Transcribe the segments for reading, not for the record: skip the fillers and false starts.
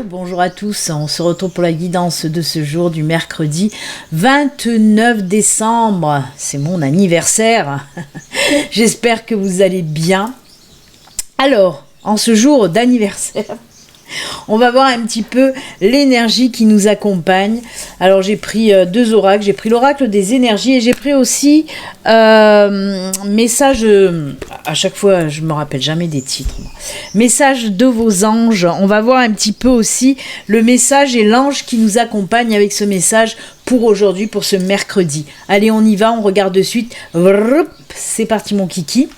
Bonjour à tous, on se retrouve pour la guidance de ce jour du mercredi 29 décembre, c'est mon anniversaire, j'espère que vous allez bien. Alors, en ce jour d'anniversaire, on va voir un petit peu l'énergie qui nous accompagne. Alors j'ai pris deux oracles, j'ai pris l'oracle des énergies et j'ai pris aussi message, à chaque fois je me rappelle jamais des titres, message de vos anges. On va voir un petit peu aussi le message et l'ange qui nous accompagne avec ce message pour aujourd'hui, pour ce mercredi. Allez, on y va, on regarde de suite. C'est parti mon kiki.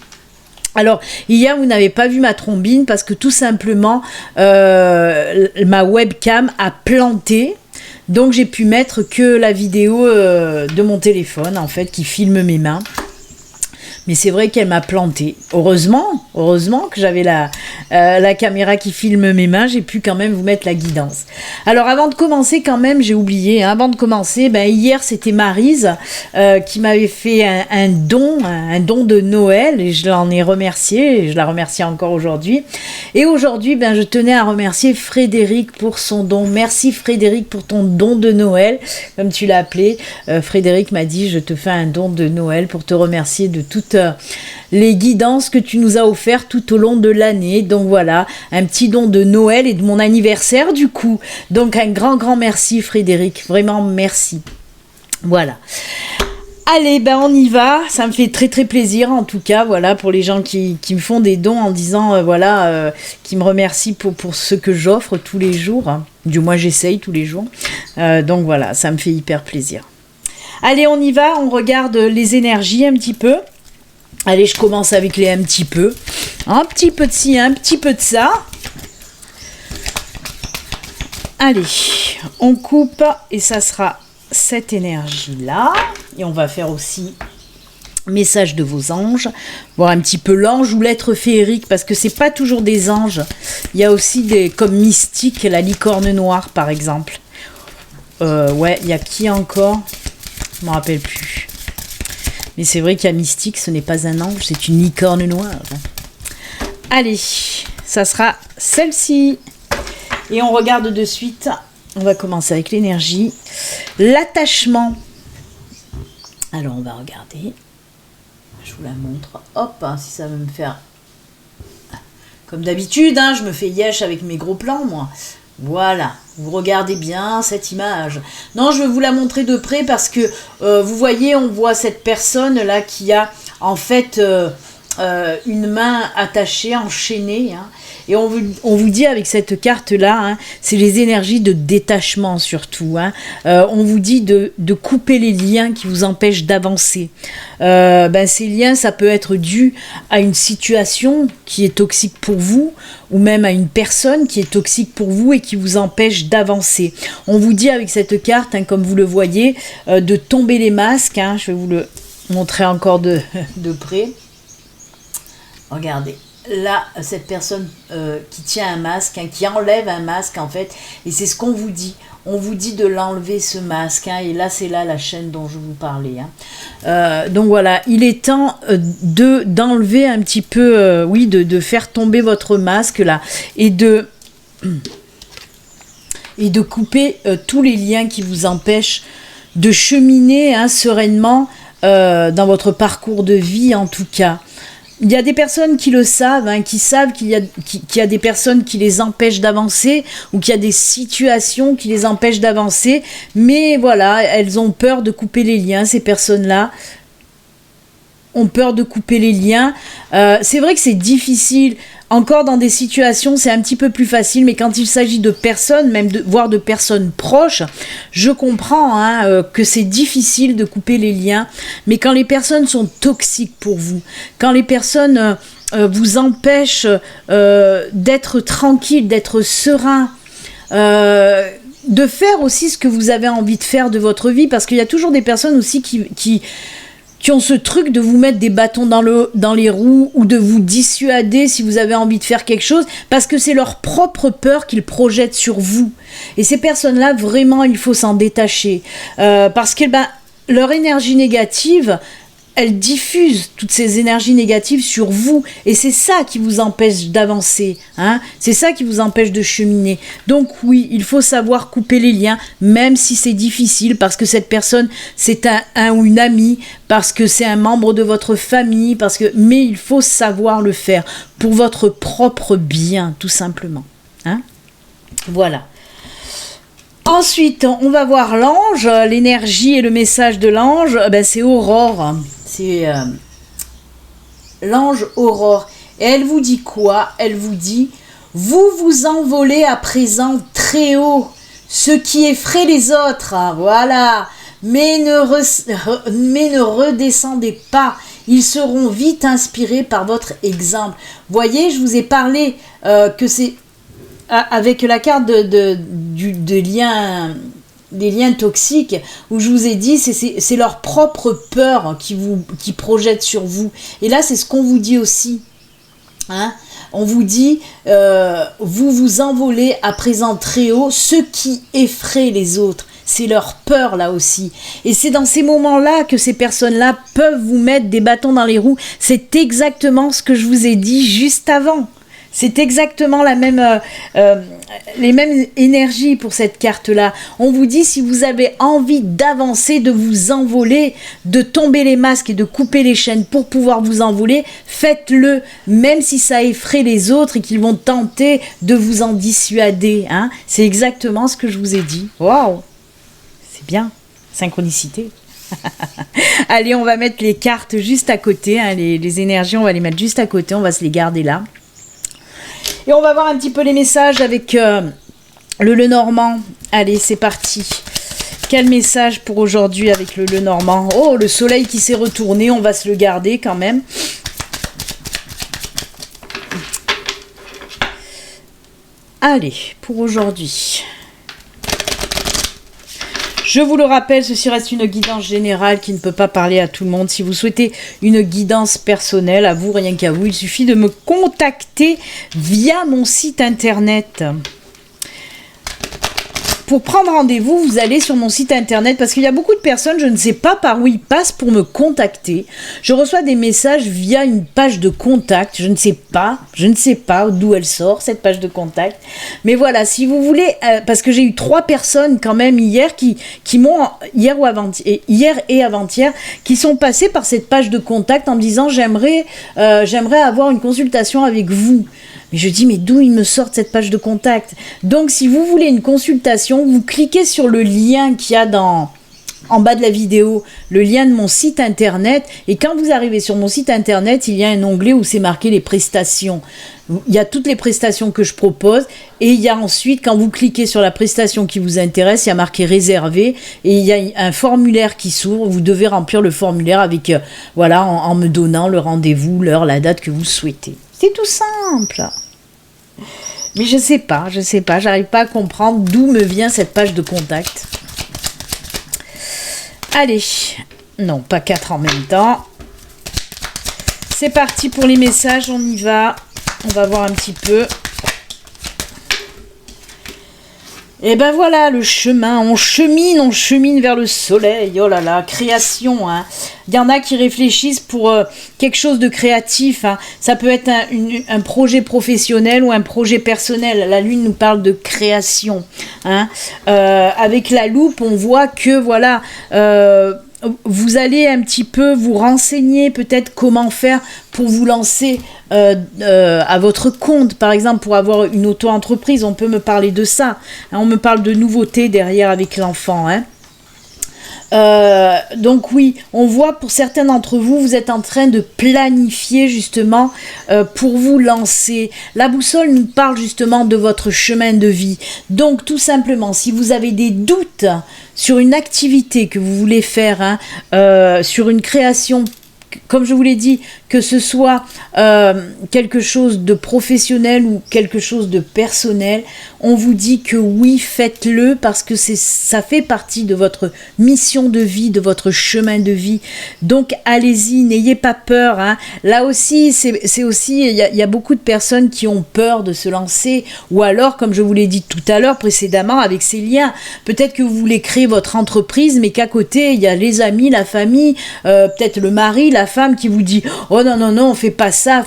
Alors, hier, vous n'avez pas vu ma trombine parce que tout simplement, ma webcam a planté. Donc, j'ai pu mettre que la vidéo de mon téléphone, en fait, qui filme mes mains. Mais c'est vrai qu'elle m'a planté. Heureusement que j'avais la caméra qui filme mes mains, j'ai pu quand même vous mettre la guidance. Alors avant de commencer quand même, j'ai oublié, hein, avant de commencer, hier c'était Maryse qui m'avait fait un don de Noël et je l'en ai remercié, et je la remercie encore aujourd'hui. Et aujourd'hui, je tenais à remercier Frédéric pour son don. Merci Frédéric pour ton don de Noël, comme tu l'as appelé. Frédéric m'a dit, je te fais un don de Noël pour te remercier de toutes les guidances que tu nous as offertes tout au long de l'année. Donc voilà, un petit don de Noël et de mon anniversaire du coup. Donc un grand merci Frédéric, vraiment merci. Voilà. Allez, on y va, ça me fait très plaisir en tout cas, voilà, pour les gens qui me font des dons en disant, qui me remercient pour ce que j'offre tous les jours, hein. Du moins j'essaye tous les jours, donc voilà, ça me fait hyper plaisir. Allez, on y va, on regarde les énergies un petit peu. Allez, je commence avec les un petit peu. Un petit peu de ci, un petit peu de ça. Allez, on coupe et ça sera cette énergie-là. Et on va faire aussi message de vos anges. Voir un petit peu l'ange ou l'être féerique parce que c'est pas toujours des anges. Il y a aussi des comme mystique, la licorne noire par exemple. Ouais, il y a qui encore ? Je me rappelle plus. Mais c'est vrai qu'il y a mystique, ce n'est pas un ange, c'est une licorne noire. Allez, ça sera celle-ci. Et on regarde de suite. On va commencer avec l'énergie. L'attachement. Alors, on va regarder. Je vous la montre. Hop, si ça veut me faire... Comme d'habitude, je me fais yesh avec mes gros plans, moi. Voilà, vous regardez bien cette image. Non, je vais vous la montrer de près parce que vous voyez, on voit cette personne là qui a en fait une main attachée, enchaînée. Hein, et on vous dit avec cette carte là, c'est les énergies de détachement surtout. On vous dit de couper les liens qui vous empêchent d'avancer. Ces liens, ça peut être dû à une situation qui est toxique pour vous ou même à une personne qui est toxique pour vous et qui vous empêche d'avancer. On vous dit avec cette carte, comme vous le voyez, de tomber les masques. Je vais vous le montrer encore de près. Regardez. Là, cette personne qui tient un masque, qui enlève un masque en fait, et c'est ce qu'on vous dit. On vous dit de l'enlever ce masque, et là c'est là la chaîne dont je vous parlais. Donc voilà, il est temps d'enlever un petit peu, de faire tomber votre masque là, et de couper tous les liens qui vous empêchent de cheminer sereinement dans votre parcours de vie en tout cas. Il y a des personnes qui le savent, qui savent qu'il y a des personnes qui les empêchent d'avancer ou qu'il y a des situations qui les empêchent d'avancer. Mais voilà, elles ont peur de couper les liens, ces personnes-là. ont peur de couper les liens. C'est vrai que c'est difficile. Encore dans des situations, c'est un petit peu plus facile, mais quand il s'agit de personnes, voire de personnes proches, je comprends que c'est difficile de couper les liens. Mais quand les personnes sont toxiques pour vous, quand les personnes vous empêchent d'être tranquille, d'être serein, de faire aussi ce que vous avez envie de faire de votre vie, parce qu'il y a toujours des personnes aussi qui ont ce truc de vous mettre des bâtons dans les roues ou de vous dissuader si vous avez envie de faire quelque chose, parce que c'est leur propre peur qu'ils projettent sur vous. Et ces personnes-là, vraiment, il faut s'en détacher. Parce que leur énergie négative, elle diffuse toutes ces énergies négatives sur vous. Et c'est ça qui vous empêche d'avancer. C'est ça qui vous empêche de cheminer. Donc oui, il faut savoir couper les liens, même si c'est difficile, parce que cette personne, c'est un ou une amie, parce que c'est un membre de votre famille, mais il faut savoir le faire pour votre propre bien, tout simplement. Voilà. Ensuite, on va voir l'ange, l'énergie et le message de l'ange. C'est Aurore. C'est l'ange Aurore. Et elle vous dit quoi? Elle vous dit: vous vous envolez à présent très haut, ce qui effraie les autres. Voilà. Mais ne redescendez pas. Ils seront vite inspirés par votre exemple. Voyez, je vous ai parlé que c'est avec la carte des liens toxiques, où je vous ai dit c'est leur propre peur qui projette sur vous. Et là, c'est ce qu'on vous dit aussi. On vous dit, vous vous envolez à présent très haut, ce qui effraie les autres. C'est leur peur là aussi. Et c'est dans ces moments-là que ces personnes-là peuvent vous mettre des bâtons dans les roues. C'est exactement ce que je vous ai dit juste avant. C'est exactement les mêmes énergies pour cette carte-là. On vous dit, si vous avez envie d'avancer, de vous envoler, de tomber les masques et de couper les chaînes pour pouvoir vous envoler, faites-le, même si ça effraie les autres et qu'ils vont tenter de vous en dissuader. C'est exactement ce que je vous ai dit. Waouh! C'est bien. Synchronicité. Allez, on va mettre les cartes juste à côté. Les énergies, on va les mettre juste à côté. On va se les garder là. Et on va voir un petit peu les messages avec le Lenormand. Allez, c'est parti. Quel message pour aujourd'hui avec le Lenormand? Oh, le soleil qui s'est retourné, on va se le garder quand même. Allez, pour aujourd'hui. Je vous le rappelle, ceci reste une guidance générale qui ne peut pas parler à tout le monde. Si vous souhaitez une guidance personnelle, à vous, rien qu'à vous, il suffit de me contacter via mon site internet. Pour prendre rendez-vous, vous allez sur mon site internet, parce qu'il y a beaucoup de personnes, je ne sais pas par où ils passent pour me contacter. Je reçois des messages via une page de contact, je ne sais pas d'où elle sort, cette page de contact. Mais voilà, si vous voulez, parce que j'ai eu 3 personnes quand même hier qui m'ont, hier et avant-hier, qui sont passées par cette page de contact en me disant j'aimerais avoir une consultation avec vous. Mais je dis, mais d'où ils me sortent cette page de contact? Donc, si vous voulez une consultation, vous cliquez sur le lien qu'il y a en bas de la vidéo, le lien de mon site internet. Et quand vous arrivez sur mon site internet, il y a un onglet où c'est marqué les prestations. Il y a toutes les prestations que je propose. Et il y a ensuite, quand vous cliquez sur la prestation qui vous intéresse, il y a marqué réservé. Et il y a un formulaire qui s'ouvre. Vous devez remplir le formulaire avec, en me donnant le rendez-vous, l'heure, la date que vous souhaitez. C'est tout simple. Mais je sais pas, j'arrive pas à comprendre d'où me vient cette page de contact. Allez, non, pas 4 en même temps. C'est parti pour les messages, on y va. On va voir un petit peu. Et ben voilà, le chemin, on chemine vers le soleil. Oh là là, création. Il y en a qui réfléchissent pour quelque chose de créatif. Ça peut être un projet professionnel ou un projet personnel. La lune nous parle de création. Avec la loupe, on voit que vous allez un petit peu vous renseigner peut-être comment faire pour vous lancer à votre compte, par exemple pour avoir une auto-entreprise. On peut me parler de ça. On me parle de nouveautés derrière avec l'enfant. Donc oui, on voit pour certains d'entre vous, vous êtes en train de planifier justement pour vous lancer. La boussole nous parle justement de votre chemin de vie. Donc tout simplement, si vous avez des doutes sur une activité que vous voulez faire, hein, sur une création, comme je vous l'ai dit, que ce soit quelque chose de professionnel ou quelque chose de personnel, on vous dit que oui, faites-le parce que ça fait partie de votre mission de vie, de votre chemin de vie. Donc allez-y, n'ayez pas peur. Hein. Là aussi, c'est aussi, il y a beaucoup de personnes qui ont peur de se lancer, ou alors, comme je vous l'ai dit tout à l'heure précédemment, avec ces liens, peut-être que vous voulez créer votre entreprise, mais qu'à côté, il y a les amis, la famille, peut-être le mari, la femme qui vous dit « Oh non, non, non, fais pas ça,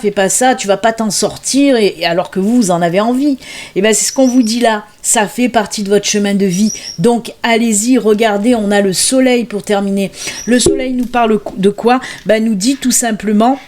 tu vas pas t'en sortir, et alors que vous en avez envie. » Et bien c'est ce qu'on vous dit là, ça fait partie de votre chemin de vie. Donc allez-y, regardez, on a le soleil pour terminer. Le soleil nous parle de quoi? Nous dit tout simplement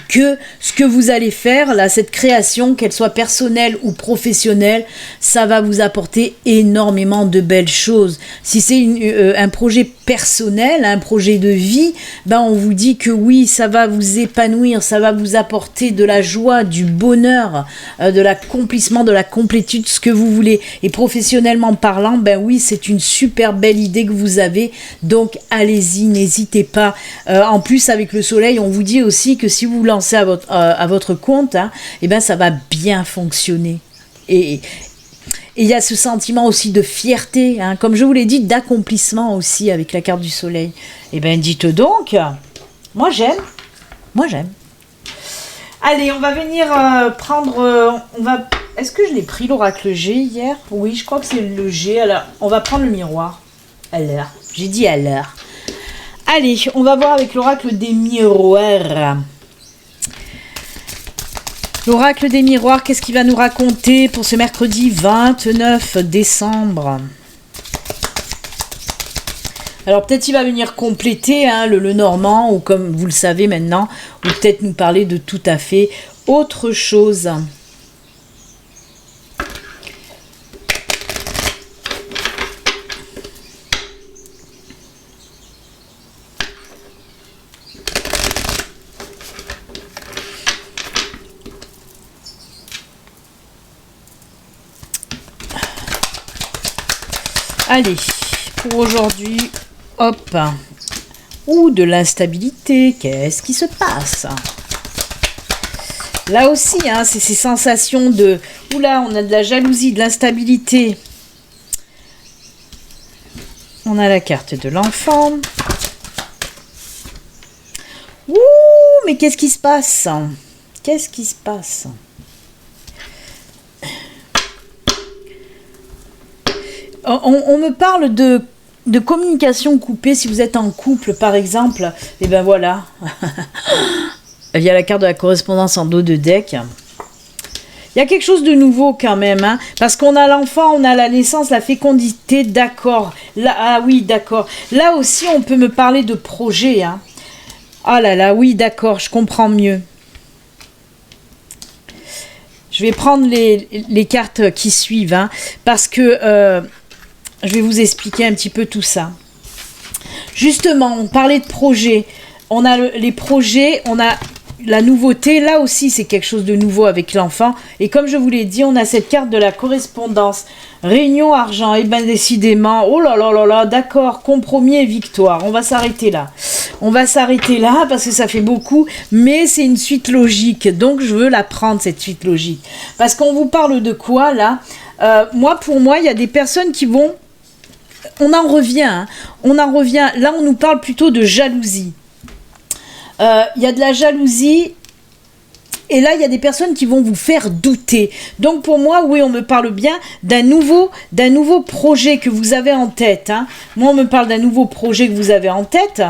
que ce que vous allez faire, là, cette création, qu'elle soit personnelle ou professionnelle, ça va vous apporter énormément de belles choses. Si c'est un projet personnel, un projet de vie, on vous dit que oui, ça va vous épanouir, ça va vous apporter de la joie, du bonheur, de l'accomplissement, de la complétude, ce que vous voulez. Et professionnellement parlant, oui, c'est une super belle idée que vous avez. Donc, allez-y, n'hésitez pas. En plus, avec le soleil, on vous dit aussi que si vous lancez à votre compte, hein, ça va bien fonctionner. Et il y a ce sentiment aussi de fierté, hein, comme je vous l'ai dit, d'accomplissement aussi avec la carte du soleil. Dites donc, moi j'aime. Allez, on va venir prendre... Est-ce que je l'ai pris l'oracle G hier? Oui, je crois que c'est le G. Alors, on va prendre le miroir. À l'heure. J'ai dit à l'heure. Allez, on va voir avec l'oracle des miroirs. L'oracle des miroirs, qu'est-ce qu'il va nous raconter pour ce mercredi 29 décembre? Alors peut-être il va venir compléter le normand, ou comme vous le savez maintenant, ou peut-être nous parler de tout à fait autre chose. Allez, pour aujourd'hui, hop, ou de l'instabilité, qu'est-ce qui se passe? Là aussi, c'est ces sensations de, oula, on a de la jalousie, de l'instabilité. On a la carte de l'enfant. Ouh, mais qu'est-ce qui se passe? Qu'est-ce qui se passe? On me parle de communication coupée. Si vous êtes en couple, par exemple, voilà. Il y a la carte de la correspondance en dos de deck. Il y a quelque chose de nouveau quand même, hein, parce qu'on a l'enfant, on a la naissance, la fécondité, d'accord. Ah oui, d'accord. Là aussi, on peut me parler de projet. Hein. Ah là là, oui, d'accord, je comprends mieux. Je vais prendre les cartes qui suivent, hein, parce que... je vais vous expliquer un petit peu tout ça. Justement, on parlait de projets. On a les projets, on a la nouveauté. Là aussi, c'est quelque chose de nouveau avec l'enfant. Et comme je vous l'ai dit, on a cette carte de la correspondance. Réunion argent. Et décidément, oh là là là là, d'accord, compromis et victoire. On va s'arrêter là. On va s'arrêter là parce que ça fait beaucoup. Mais c'est une suite logique. Donc, je veux la prendre, cette suite logique. Parce qu'on vous parle de quoi, là? Pour moi, il y a des personnes qui vont... On en revient. Là, on nous parle plutôt de jalousie. Il y a de la jalousie. Et là, il y a des personnes qui vont vous faire douter. Donc, pour moi, oui, on me parle bien d'un nouveau projet que vous avez en tête. Hein. Moi, on me parle d'un nouveau projet que vous avez en tête.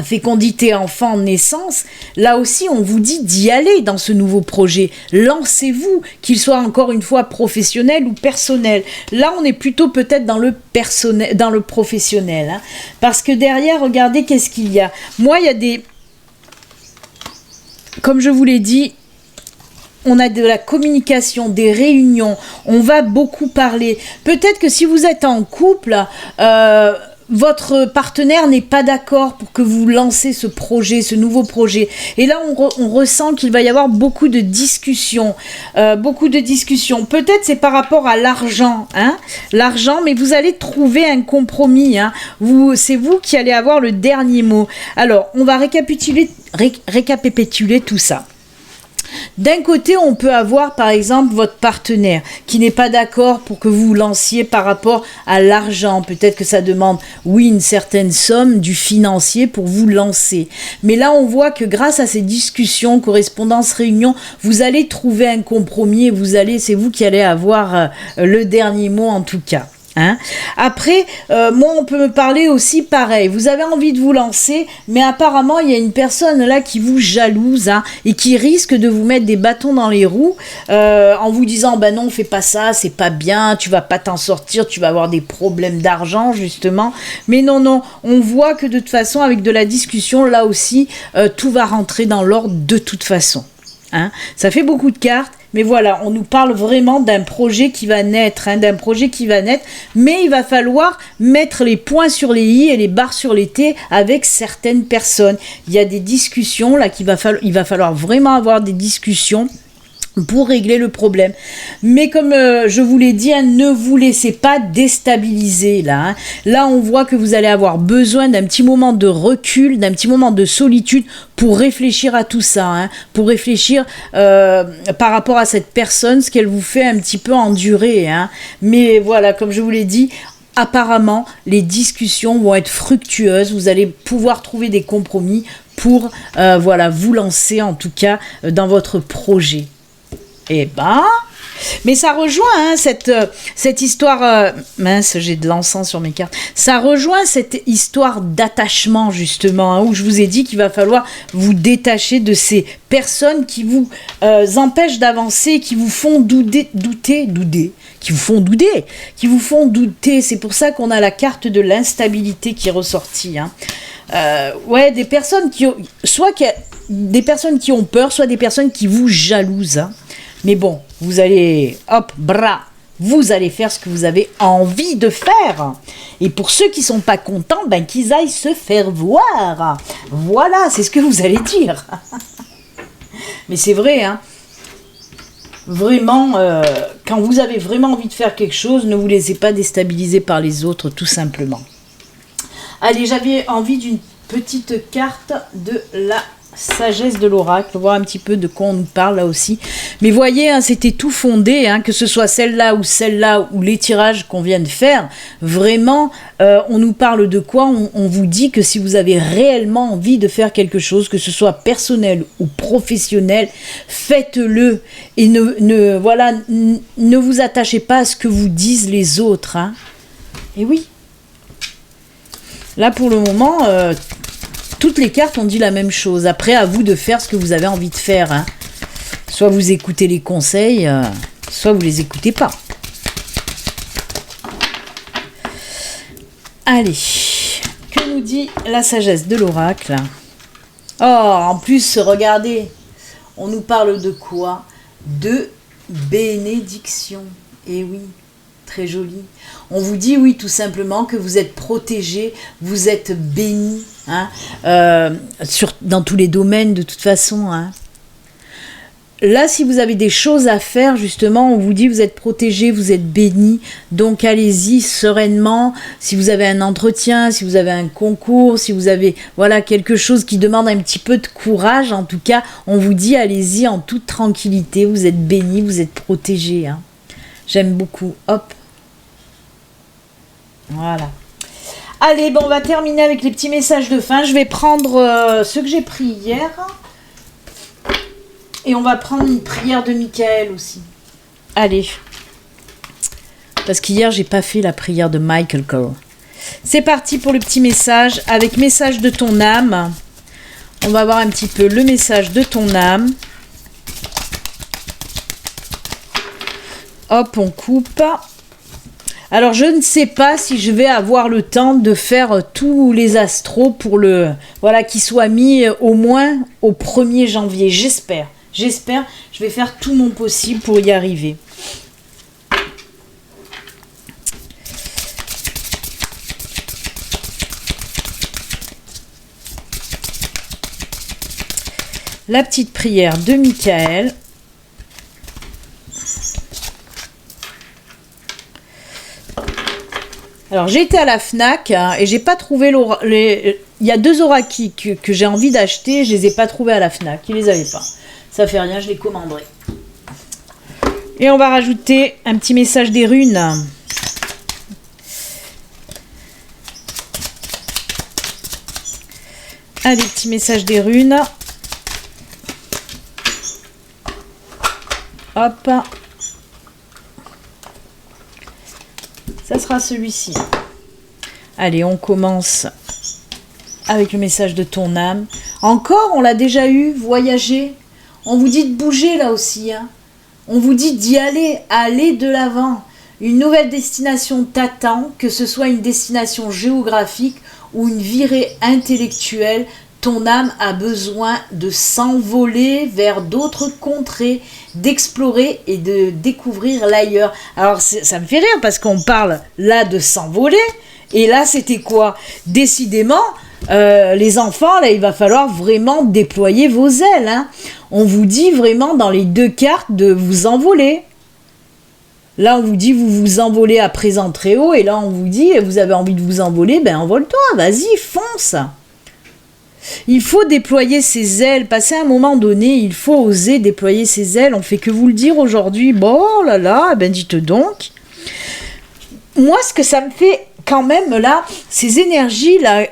Fécondité, enfant, naissance, là aussi on vous dit d'y aller dans ce nouveau projet. Lancez-vous, qu'il soit encore une fois professionnel ou personnel. Là on est plutôt peut-être dans le personnel, dans le professionnel. Hein, parce que derrière, regardez qu'est-ce qu'il y a. Moi il y a des... Comme je vous l'ai dit, on a de la communication, des réunions, on va beaucoup parler. Peut-être que si vous êtes en couple... votre partenaire n'est pas d'accord pour que vous lancez ce projet, ce nouveau projet. Et là, on ressent qu'il va y avoir beaucoup de discussions. Peut-être c'est par rapport à l'argent, hein, l'argent, mais vous allez trouver un compromis. Hein. C'est vous qui allez avoir le dernier mot. Alors, on va récapituler tout ça. D'un côté, on peut avoir par exemple votre partenaire qui n'est pas d'accord pour que vous lanciez par rapport à l'argent. Peut-être que ça demande, oui, une certaine somme du financier pour vous lancer. Mais là, on voit que grâce à ces discussions, correspondances, réunions, vous allez trouver un compromis et c'est vous qui allez avoir le dernier mot en tout cas. Hein. Après, moi, on peut me parler aussi pareil. Vous avez envie de vous lancer, mais apparemment, il y a une personne là qui vous jalouse hein, et qui risque de vous mettre des bâtons dans les roues en vous disant, bah non, fais pas ça, c'est pas bien, tu vas pas t'en sortir, tu vas avoir des problèmes d'argent, justement. Mais non, on voit que de toute façon, avec de la discussion, là aussi, tout va rentrer dans l'ordre de toute façon. Hein. Ça fait beaucoup de cartes. Mais voilà, on nous parle vraiment d'un projet qui va naître, mais il va falloir mettre les points sur les i et les barres sur les t avec certaines personnes. Il y a des discussions là il va falloir vraiment avoir des discussions pour régler le problème. Mais comme je vous l'ai dit, hein, ne vous laissez pas déstabiliser là. Hein. Là, on voit que vous allez avoir besoin d'un petit moment de recul, d'un petit moment de solitude pour réfléchir à tout ça, hein, pour réfléchir par rapport à cette personne, ce qu'elle vous fait un petit peu endurer. Hein. Mais voilà, comme je vous l'ai dit, apparemment, les discussions vont être fructueuses. Vous allez pouvoir trouver des compromis pour vous lancer en tout cas dans votre projet. Eh ben, mais ça rejoint hein, cette histoire, mince, j'ai de l'encens sur mes cartes, ça rejoint cette histoire d'attachement justement, hein, où je vous ai dit qu'il va falloir vous détacher de ces personnes qui vous empêchent d'avancer, qui vous font douter, c'est pour ça qu'on a la carte de l'instabilité qui est ressortie, hein. Des personnes des personnes qui ont peur, soit des personnes qui vous jalousent, hein. Mais bon, vous allez, vous allez faire ce que vous avez envie de faire. Et pour ceux qui sont pas contents, qu'ils aillent se faire voir. Voilà, c'est ce que vous allez dire. Mais c'est vrai, hein. Vraiment, quand vous avez vraiment envie de faire quelque chose, ne vous laissez pas déstabiliser par les autres, tout simplement. Allez, j'avais envie d'une petite carte de la sagesse de l'oracle, voir un petit peu de quoi on nous parle là aussi. Mais voyez, hein, c'était tout fondé, hein, que ce soit celle-là ou les tirages qu'on vient de faire. Vraiment, on nous parle de quoi ? On vous dit que si vous avez réellement envie de faire quelque chose, que ce soit personnel ou professionnel, faites-le et ne vous attachez pas à ce que vous disent les autres. Hein. Et oui. Là, pour le moment, toutes les cartes ont dit la même chose. Après, à vous de faire ce que vous avez envie de faire. Hein. Soit vous écoutez les conseils, soit vous les écoutez pas. Allez, que nous dit la sagesse de l'oracle ? Oh, en plus, regardez, on nous parle de quoi ? De bénédiction. Et oui. Très joli. On vous dit, oui, tout simplement que vous êtes protégé, vous êtes béni, hein, dans tous les domaines de toute façon. Hein. Là, si vous avez des choses à faire, justement, on vous dit vous êtes protégé, vous êtes béni, donc allez-y sereinement. Si vous avez un entretien, si vous avez un concours, si vous avez quelque chose qui demande un petit peu de courage, en tout cas, on vous dit allez-y en toute tranquillité, vous êtes béni, vous êtes protégé. Hein. J'aime beaucoup. Hop. Voilà. Allez, on va terminer avec les petits messages de fin. Je vais prendre ceux que j'ai pris hier. Et on va prendre une prière de Michael aussi. Allez. Parce qu'hier, j'ai pas fait la prière de Michael Cole. C'est parti pour le petit message. Avec message de ton âme. On va voir un petit peu le message de ton âme. Hop, on coupe. Alors, je ne sais pas si je vais avoir le temps de faire tous les astros pour qu'ils soient mis au moins au 1er janvier. J'espère. Je vais faire tout mon possible pour y arriver. la petite prière de Michael. Alors j'ai été à la Fnac hein, et j'ai pas trouvé il y a 2 oraki que j'ai envie d'acheter, je les ai pas trouvés à la Fnac, ils les avaient pas. Ça fait rien, je les commanderai. Et on va rajouter un petit message des runes. Allez, petit message des runes. Hop. Ça sera celui-ci. Allez, on commence avec le message de ton âme. Encore, on l'a déjà eu, voyager. On vous dit de bouger là aussi. Hein. On vous dit d'y aller, aller de l'avant. Une nouvelle destination t'attend, que ce soit une destination géographique ou une virée intellectuelle. Ton âme a besoin de s'envoler vers d'autres contrées, d'explorer et de découvrir l'ailleurs. Alors ça me fait rire parce qu'on parle là de s'envoler et là c'était quoi? Décidément, les enfants, là il va falloir vraiment déployer vos ailes. Hein. On vous dit vraiment dans les 2 cartes de vous envoler. Là on vous dit vous vous envolez à présent très haut et là on vous dit vous avez envie de vous envoler, ben envole-toi, vas-y, fonce. Il faut déployer ses ailes, passer à un moment donné, il faut oser déployer ses ailes, on fait que vous le dire aujourd'hui, bon là là, ben dites donc. Moi ce que ça me fait quand même là, ces énergies là,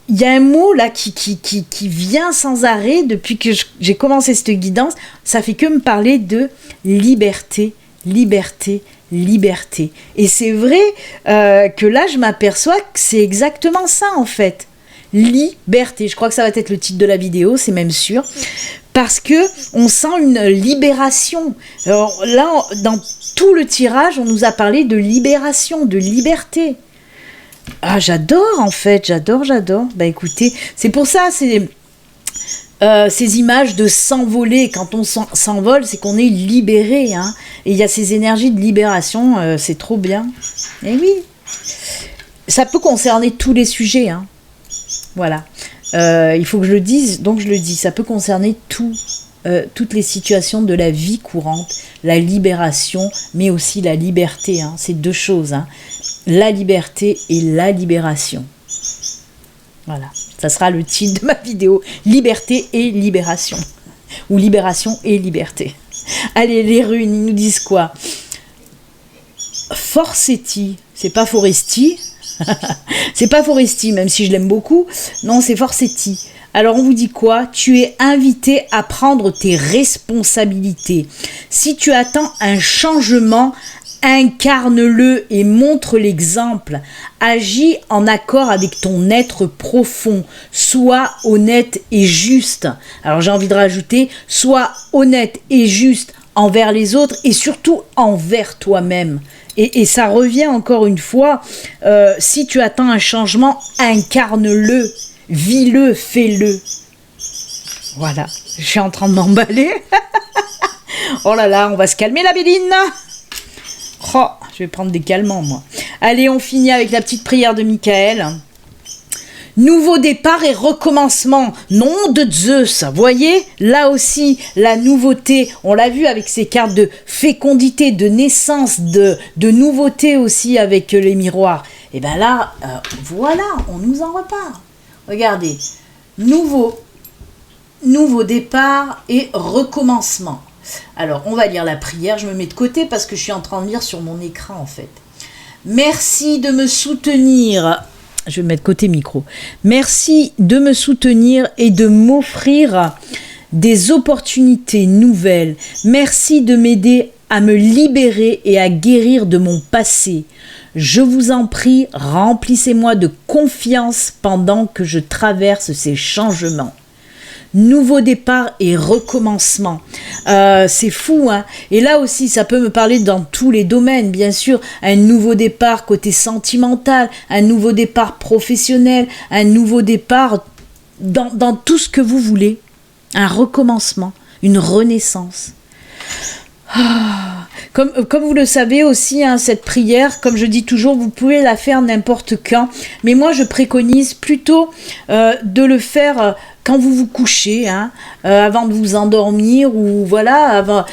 il y a un mot là qui vient sans arrêt depuis que j'ai commencé cette guidance, ça fait que me parler de liberté, liberté, liberté. Et c'est vrai que là je m'aperçois que c'est exactement ça en fait. Liberté, je crois que ça va être le titre de la vidéo, c'est même sûr, parce que on sent une libération. Alors là, dans tout le tirage, on nous a parlé de libération, de liberté. Ah, j'adore en fait, j'adore. Bah écoutez, c'est pour ça, c'est ces images de s'envoler. Quand on s'envole, c'est qu'on est libéré, hein. Et il y a ces énergies de libération, c'est trop bien. Et oui, ça peut concerner tous les sujets, hein. Voilà, il faut que je le dise, donc je le dis, ça peut concerner toutes les situations de la vie courante, la libération, mais aussi la liberté, hein, c'est 2 choses, hein, la liberté et la libération. Voilà, ça sera le titre de ma vidéo, liberté et libération, ou libération et liberté. Allez, les runes, ils nous disent quoi? Forcetti, c'est pas Foresti. C'est pas Foresti, même si je l'aime beaucoup. Non, c'est Forcetti. Alors, on vous dit quoi? Tu es invité à prendre tes responsabilités. Si tu attends un changement, incarne-le et montre l'exemple. Agis en accord avec ton être profond. Sois honnête et juste. Alors, j'ai envie de rajouter, sois honnête et juste envers les autres et surtout envers toi-même. Et ça revient encore une fois, si tu attends un changement, incarne-le, vis-le, fais-le. Voilà, je suis en train de m'emballer. Oh là là, on va se calmer la Béline. Oh, je vais prendre des calmants moi. Allez, on finit avec la petite prière de Michael. Nouveau départ et recommencement, nom de Zeus, voyez, là aussi, la nouveauté, on l'a vu avec ces cartes de fécondité, de naissance, de nouveauté aussi avec les miroirs. Et bien là, voilà, on nous en repart. Regardez, nouveau départ et recommencement. Alors, on va lire la prière, je me mets de côté parce que je suis en train de lire sur mon écran en fait. Merci de me soutenir. Je vais mettre côté micro. Merci de me soutenir et de m'offrir des opportunités nouvelles. Merci de m'aider à me libérer et à guérir de mon passé. Je vous en prie, remplissez-moi de confiance pendant que je traverse ces changements. Nouveau départ et recommencement. C'est fou, hein. Et là aussi, ça peut me parler dans tous les domaines, bien sûr. Un nouveau départ côté sentimental, un nouveau départ professionnel, un nouveau départ dans tout ce que vous voulez. Un recommencement, une renaissance. Comme vous le savez aussi, hein, cette prière, comme je dis toujours, vous pouvez la faire n'importe quand. Mais moi, je préconise plutôt de le faire quand vous vous couchez, hein, avant de vous endormir, ou voilà, avant,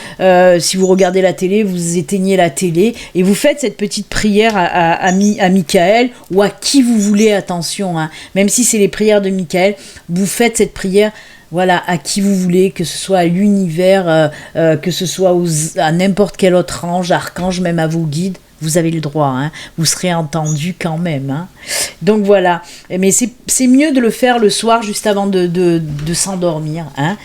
si vous regardez la télé, vous éteignez la télé, et vous faites cette petite prière à Michael, ou à qui vous voulez, attention, hein, même si c'est les prières de Michael, vous faites cette prière, voilà, à qui vous voulez, que ce soit à l'univers, que ce soit à n'importe quel autre ange, archange, même à vos guides, vous avez le droit, hein, vous serez entendu quand même. Hein. Donc voilà, mais c'est mieux de le faire le soir, juste avant de s'endormir. Hein.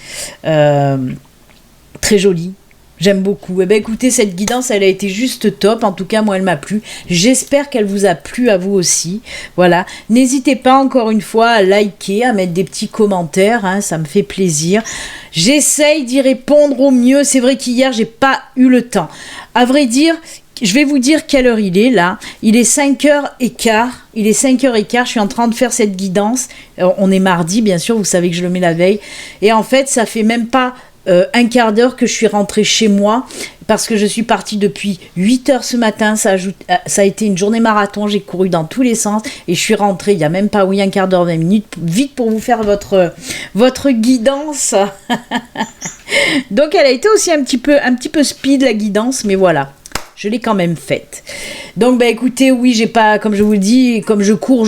Très joli. J'aime beaucoup. Eh bien, écoutez, cette guidance, elle a été juste top. En tout cas, moi, elle m'a plu. J'espère qu'elle vous a plu à vous aussi. Voilà. N'hésitez pas, encore une fois, à liker, à mettre des petits commentaires. Hein, ça me fait plaisir. J'essaye d'y répondre au mieux. C'est vrai qu'hier, j'ai pas eu le temps. À vrai dire, je vais vous dire quelle heure il est, là. Il est 5h15. Il est 5h15. Je suis en train de faire cette guidance. On est mardi, bien sûr. Vous savez que je le mets la veille. Et en fait, ça fait même pas... un quart d'heure que je suis rentrée chez moi parce que je suis partie depuis 8h ce matin, ça a été une journée marathon, j'ai couru dans tous les sens et je suis rentrée il n'y a même pas un quart d'heure, 20 minutes, vite pour vous faire votre guidance. Donc elle a été aussi un petit peu speed la guidance, mais voilà. Je l'ai quand même faite. Donc, bah écoutez, oui, j'ai pas, comme je vous le dis, comme je cours,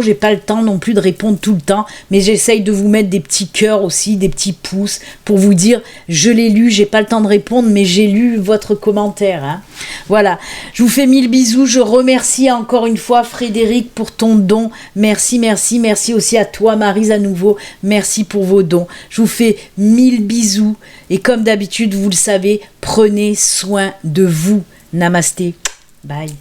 j'ai pas le temps non plus de répondre tout le temps, mais j'essaye de vous mettre des petits cœurs aussi, des petits pouces, pour vous dire, je l'ai lu, j'ai pas le temps de répondre, mais j'ai lu votre commentaire. Hein. Voilà, je vous fais 1000 bisous, je remercie encore une fois Frédéric pour ton don. Merci, merci, merci aussi à toi, Maryse, à nouveau. Merci pour vos dons. Je vous fais 1000 bisous, et comme d'habitude, vous le savez, prenez soin de vous. Namasté. Bye.